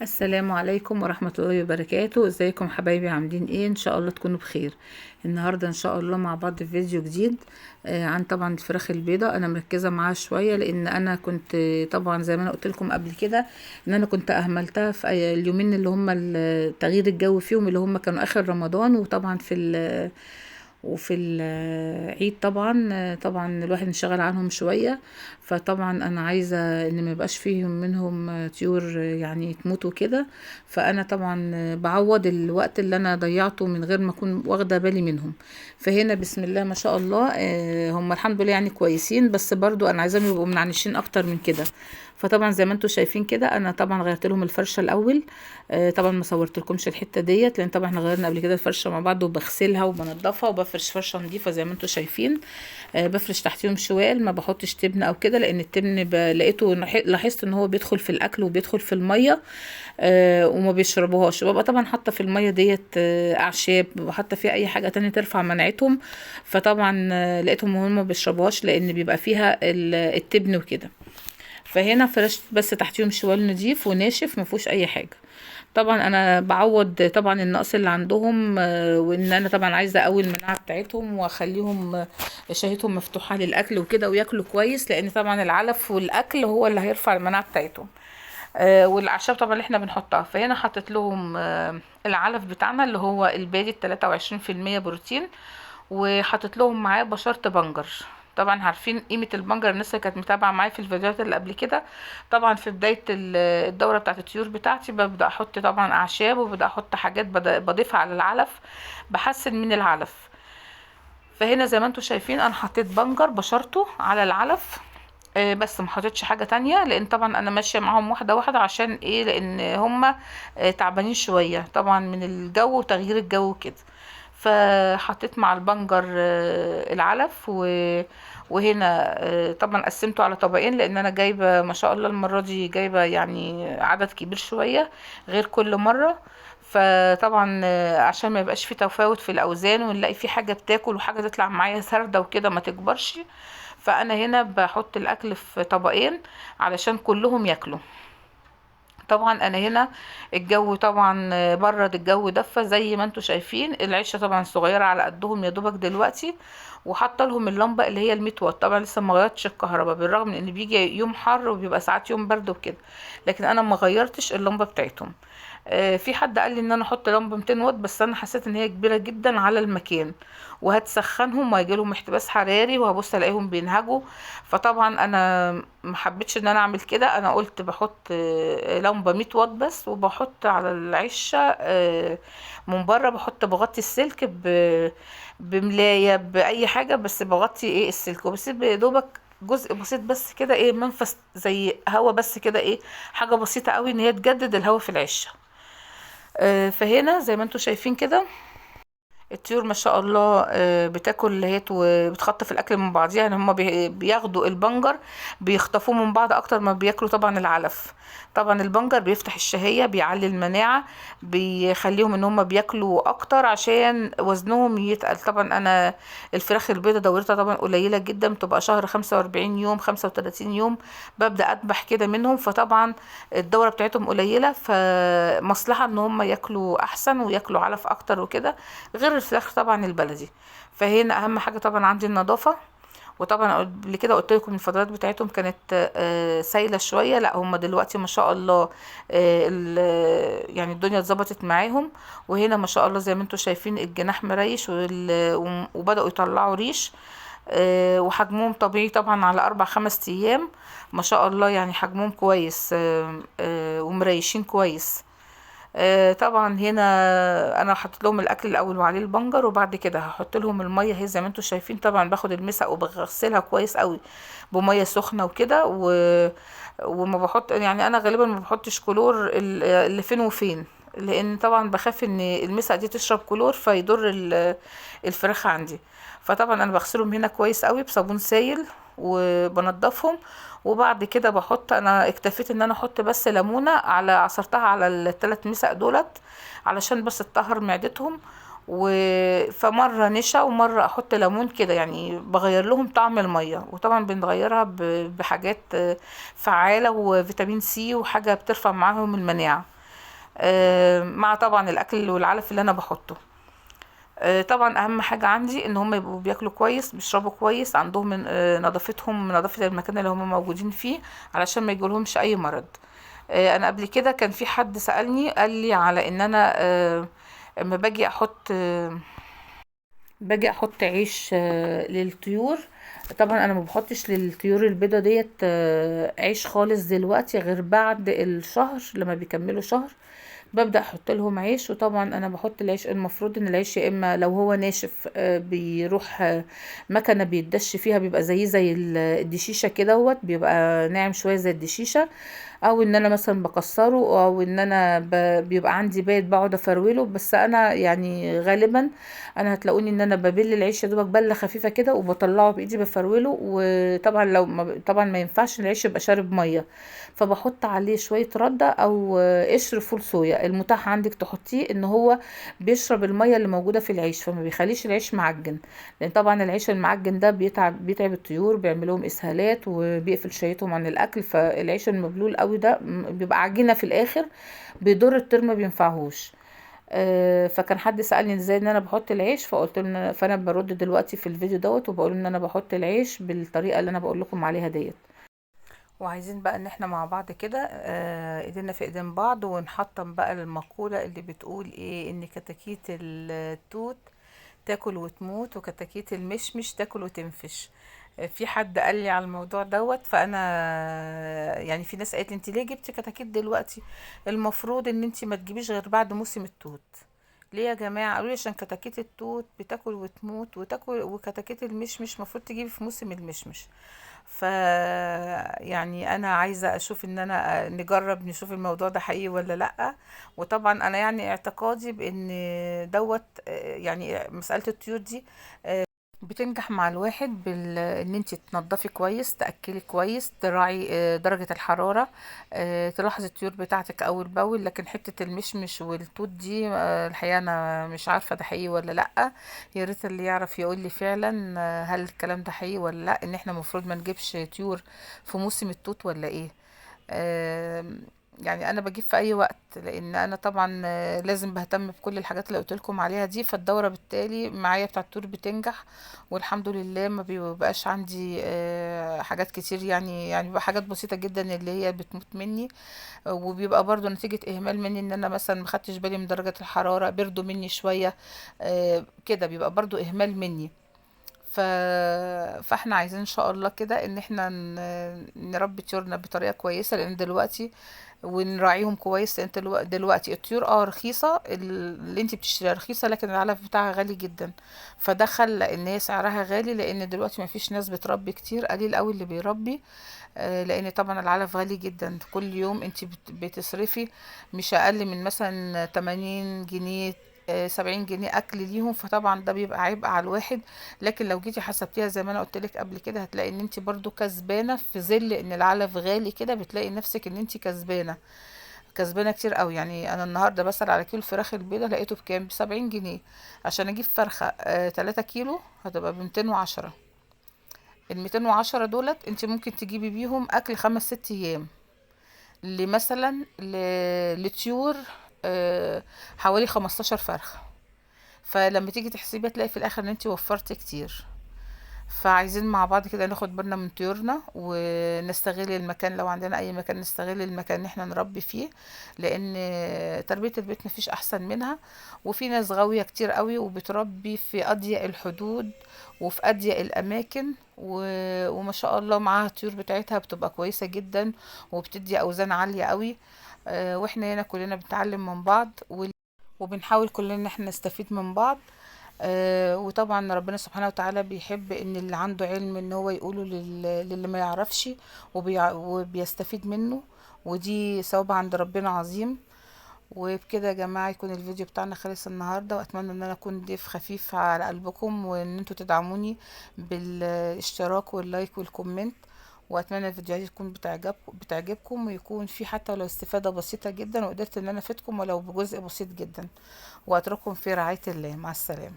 السلام عليكم ورحمة الله وبركاته. ازيكم حبايبي؟ عاملين ايه؟ ان شاء الله تكونوا بخير. النهاردة ان شاء الله مع بعض في فيديو جديد عن طبعا الفراخ البيضاء. انا مركزة معاها شوية لان انا كنت طبعا زي ما انا قلت لكم قبل كده ان انا كنت اهملتها في اليومين اللي هم تغيير الجو فيهم، اللي هم كانوا اخر رمضان، وطبعا وفي العيد طبعا الواحد انشغل عنهم شوية. فطبعا انا عايزة ان ما يبقاش فيهم منهم طيور يعني تموت وكده. فانا طبعا بعوض الوقت اللي انا ضيعته من غير ما اكون واخدة بالي منهم. فهنا بسم الله ما شاء الله هم الحمد لله يعني كويسين، بس برضو انا عايزاهم يبقوا منعنشين اكتر من كده. فطبعا زي ما انتم شايفين كده انا طبعا غيرت لهم الفرشه الاول. طبعا ما صورت لكمش الحته ديت لان طبعا احنا غيرنا قبل كده الفرشه مع بعض، وبغسلها وبنضفها وبفرش فرشه نظيفه زي ما انتم شايفين. بفرش تحتيهم شوال، ما بحطش تبن او كده، لان التبن لقيته لاحظت ان هو بيدخل في الاكل وبيدخل في الميه وما بيشربوهاش. ببقى طبعا حاطه في الميه ديت اعشاب، حاطه فيها اي حاجه تانية ترفع مناعتهم. فطبعا لقيتهم هم ما بيشربوهاش لان بيبقى فيها التبن وكده. فهنا فرشت بس تحتيهم شوال نضيف وناشف ما فيهوش اي حاجه. طبعا انا بعوض طبعا النقص اللي عندهم، وان انا طبعا عايزه اقوي المناعه بتاعتهم واخليهم شهيتهم مفتوحه للاكل وكده وياكلوا كويس، لان طبعا العلف والاكل هو اللي هيرفع المناعه بتاعتهم. والاعشاب طبعا اللي احنا بنحطها. فهنا حطيت لهم العلف بتاعنا اللي هو البادي 23% بروتين، وحطيت لهم معاه بشرة بنجر. طبعا عارفين قيمة البنجر الناس اللي كانت متابعة معايا في الفيديوهات اللي قبل كده. طبعا في بداية الدورة بتاعت الطيور بتاعتي ببدأ احط طبعا اعشاب، وببدأ احط حاجات بضيفها على العلف، بحسن من العلف. فهنا زي ما انتم شايفين انا حطيت بنجر بشرته على العلف. بس ما حطيتش حاجه تانية، لان طبعا انا ماشيه معاهم واحده واحده. عشان ايه؟ لان هم تعبانين شويه طبعا من الجو وتغيير الجو كده. فحطيت مع البنجر العلف وهنا طبعا قسمته على طبقين، لان انا جايبه ما شاء الله المره دي جايبه يعني عدد كبير شويه غير كل مره. فطبعا عشان ما يبقاش في تفاوت في الاوزان، ونلاقي في حاجه بتاكل وحاجه تطلع معايا سارده وكده ما تكبرش. فانا هنا بحط الاكل في طبقين علشان كلهم ياكلوا. طبعا انا هنا الجو طبعا برد، الجو دفى زي ما انتم شايفين. العشه طبعا صغيره على قدهم يا دوبك دلوقتي. وحاطه لهم اللمبه اللي هي ال100 واط. طبعا لسه ما غيرتش الكهرباء، بالرغم من ان بيجي يوم حر وبيبقى ساعات يوم برد وكده، لكن انا ما غيرتش اللمبه بتاعتهم. في حد قال لي ان انا احط لمبه 200 واط، بس انا حسيت ان هي كبيره جدا على المكان، وهتسخنهم وهيجي لهم احتباس حراري، وهبص الاقيهم بينهجوا. فطبعا انا ما حبيتش ان انا اعمل كده. انا قلت بحط لمبه 100 واط بس، وبحط على العشه من بره بحط بغطي السلك بملايه باي حاجه، بس بغطي ايه السلك، وبسيب يا دوبك جزء بسيط بس كده، ايه منفس زي هوا بس كده، ايه حاجه بسيطه قوي ان هي تجدد الهوا في العشه. فهنا زي ما انتم شايفين كده الطيور ما شاء الله بتاكل هيت وبتخطف الاكل من بعضيها. يعني هما بياخدوا البنجر بيخطفوه من بعض اكتر ما بياكلوا طبعا العلف. طبعا البنجر بيفتح الشهية، بيعلي المناعة، بيخليهم ان هما بياكلوا اكتر عشان وزنهم يتقل. طبعا انا الفراخ البيضة دورتها طبعا قليلة جدا، بتبقى شهر 45 يوم 35 يوم ببدأ اذبح كده منهم. فطبعا الدورة بتاعتهم قليلة، فمصلحة ان هما ياكلوا احسن وياكلوا علف اكتر وكده، غير الفراخ طبعا البلدي. فهنا اهم حاجه طبعا عندي النظافه. وطبعا قبل كده قلت لكم الفضلات بتاعتهم كانت سايله شويه، لا هم دلوقتي ما شاء الله يعني الدنيا اتظبطت معاهم. وهنا ما شاء الله زي ما انتم شايفين الجناح مريش وبداوا يطلعوا ريش. وحجمهم طبيعي طبعا على 4 5 ايام ما شاء الله، يعني حجمهم كويس ومريشين كويس. طبعا هنا انا حطيت لهم الاكل الاول وعليه البنجر، وبعد كده هحط لهم الميه هي زي ما انتم شايفين. طبعا باخد المسق وبغسلها كويس قوي بميه سخنه وكده وما بحط، يعني انا غالبا ما بحطش كلور اللي فين وفين، لان طبعا بخاف ان المسق دي تشرب كلور فيضر الفراخ عندي. فطبعا انا بغسلهم هنا كويس قوي بصابون سائل وبنضفهم. وبعد كده بحط، انا اكتفيت ان انا احط بس ليمونه على عصرتها على ال3 مسق دولت علشان بس تطهر معدتهم. فمره نشا ومره احط ليمون كده، يعني بغير لهم طعم الميه. وطبعا بنغيرها بحاجات فعاله وفيتامين سي وحاجه بترفع معاهم المناعه. مع طبعا الاكل والعلف اللي انا بحطه. طبعا اهم حاجه عندي ان هم يبقوا بياكلوا كويس، بيشربوا كويس، عندهم من نظافتهم، نظافه المكان اللي هم موجودين فيه، علشان ما يجيلهمش اي مرض. انا قبل كده كان في حد سألني قال لي على ان انا اما باجي احط عيش للطيور. طبعا انا ما بحطش للطيور البيضة ديت عيش خالص دلوقتي، غير بعد الشهر لما بيكملوا شهر ببدأ احط لهم عيش. وطبعا انا بحط العيش، المفروض ان العيش يا اما لو هو ناشف بيروح مكنه بيتدش فيها، بيبقى زي الدشيشه كدهوت، بيبقى ناعم شويه زي الدشيشه، او ان انا مثلا بكسره، او ان انا بيبقى عندي بيت بقعد افروله. بس انا يعني غالبا انا هتلاقوني ان انا ببل العيش يا دوبك بله خفيفه كده وبطلعه بايدي بفروله. وطبعا لو طبعا ما ينفعش العيش يبقى شارب ميه، فبحط عليه شويه رده او قشر فول صويا، المتاح عندك تحطيه، ان هو بيشرب الميه اللي موجوده في العيش، فما بيخليش العيش معجن. لان طبعا العيش المعجن ده بيتعب الطيور، بيعمل لهم اسهالات وبيقفل شهيتهم عن الاكل. فالعيش المبلول قوي ده بيبقى عجينه في الاخر، بيضر الطير، ما بينفعهوش. فكان حد سألني ازاي ان انا بحط العيش، فقلت له فانا برد دلوقتي في الفيديو دوت وبقول ان انا بحط العيش بالطريقه اللي انا بقول لكم عليها ديت. وعايزين بقى ان احنا مع بعض كده ايدينا في ايدين بعض، ونحطم بقى المقولة اللي بتقول ايه، ان كتاكيت التوت تاكل وتموت، وكتاكيت المشمش تاكل وتنفش. في حد قال لي على الموضوع دوت، فانا يعني في ناس قالت لي انت ليه جبتي كتاكيت دلوقتي؟ المفروض ان انت ما تجيبيش غير بعد موسم التوت. ليه يا جماعه؟ قالوا لي عشان كتاكيت التوت بتاكل وتموت وتاكل، وكتاكيت المشمش المفروض تجيبي في موسم المشمش. ف يعني انا عايزه اشوف ان انا نجرب نشوف الموضوع ده حقيقي ولا لا. وطبعا انا يعني اعتقادي بان دوت يعني مساله الطيور دي بتنجح مع الواحد ان انت تنضفي كويس، تاكلي كويس، تراعي درجه الحراره، تلاحظي الطيور بتاعتك اول باول. لكن حته المشمش والتوت دي الحقيقه انا مش عارفه ده حقيقي ولا لا. يا ريت اللي يعرف يقول لي فعلا هل الكلام ده حقيقي ولا لا، ان احنا المفروض ما نجيبش طيور في موسم التوت ولا ايه. آم، يعني انا بجيب في اي وقت، لان انا طبعا لازم بهتم بكل الحاجات اللي قلت لكم عليها دي. فالدوره بالتالي معايا بتاعه التور بتنجح، والحمد لله ما بيبقاش عندي حاجات كتير، يعني بيبقى حاجات بسيطه جدا اللي هي بتموت مني. وبيبقى برضو نتيجه اهمال مني، ان انا مثلا ما خدتش بالي من درجه الحراره، بردوا مني شويه كده، بيبقى برضو اهمال مني. ف... فاحنا عايزين ان شاء الله كده ان احنا نربي طيورنا بطريقه كويسه، لان دلوقتي ونراعيهم كويس. انت دلوقتي الطيور رخيصه، اللي انت بتشتريها رخيصه، لكن العلف بتاعها غالي جدا. فده خلى ان هي سعرها غالي، لان دلوقتي ما فيش ناس بتربي كتير، قليل قوي اللي بيربي. لان طبعا العلف غالي جدا. كل يوم انت بتصرفي مش اقل من مثلا 80 جنيه، 70 جنيه اكل ليهم. فطبعا ده بيبقى عبء على الواحد. لكن لو جيتي حسبتيها زي ما انا قلت لك قبل كده، هتلاقي ان انت برضو كسبانه، في ظل ان العلف غالي كده بتلاقي نفسك ان انت كسبانه كتير قوي. يعني انا النهارده بسأل على كيلو الفراخ البيضه لقيته بكام؟ ب70 جنيه. عشان اجيب فرخه 3 كيلو هتبقى ب210. ال210 دولت انت ممكن تجيبي بيهم اكل 5 6 ايام، لمثلا لطيور حوالي 15 فرخة. فلما تيجي تحسبي تلاقي في الاخر ان انت وفرتي كتير. فعايزين مع بعض كده ناخد بالنا من طيورنا، ونستغل المكان، لو عندنا اي مكان نستغل المكان ان احنا نربي فيه، لان تربية البيت مفيش احسن منها. وفي ناس غاوية كتير قوي وبتربي في اضيق الحدود وفي اضيق الاماكن وما شاء الله معاها الطيور بتاعتها بتبقى كويسة جدا، وبتدي اوزان عالية قوي. واحنا هنا كلنا بنتعلم من بعض، وبنحاول كلنا ان احنا نستفيد من بعض. وطبعا ربنا سبحانه وتعالى بيحب ان اللي عنده علم ان هو يقوله للي ما يعرفش، وبيستفيد منه، ودي ثواب عند ربنا عظيم. وبكده يا جماعة يكون الفيديو بتاعنا خلص النهاردة، واتمنى ان انا اكون ضيف خفيف على قلبكم، وان انتوا تدعموني بالاشتراك واللايك والكومنت. واتمنى الفيديوهات دي تكون بتعجبكم، ويكون في حتى لو استفادة بسيطة جدا، وقدرت ان انا افيدكم ولو بجزء بسيط جدا. واترككم في رعاية الله، مع السلامة.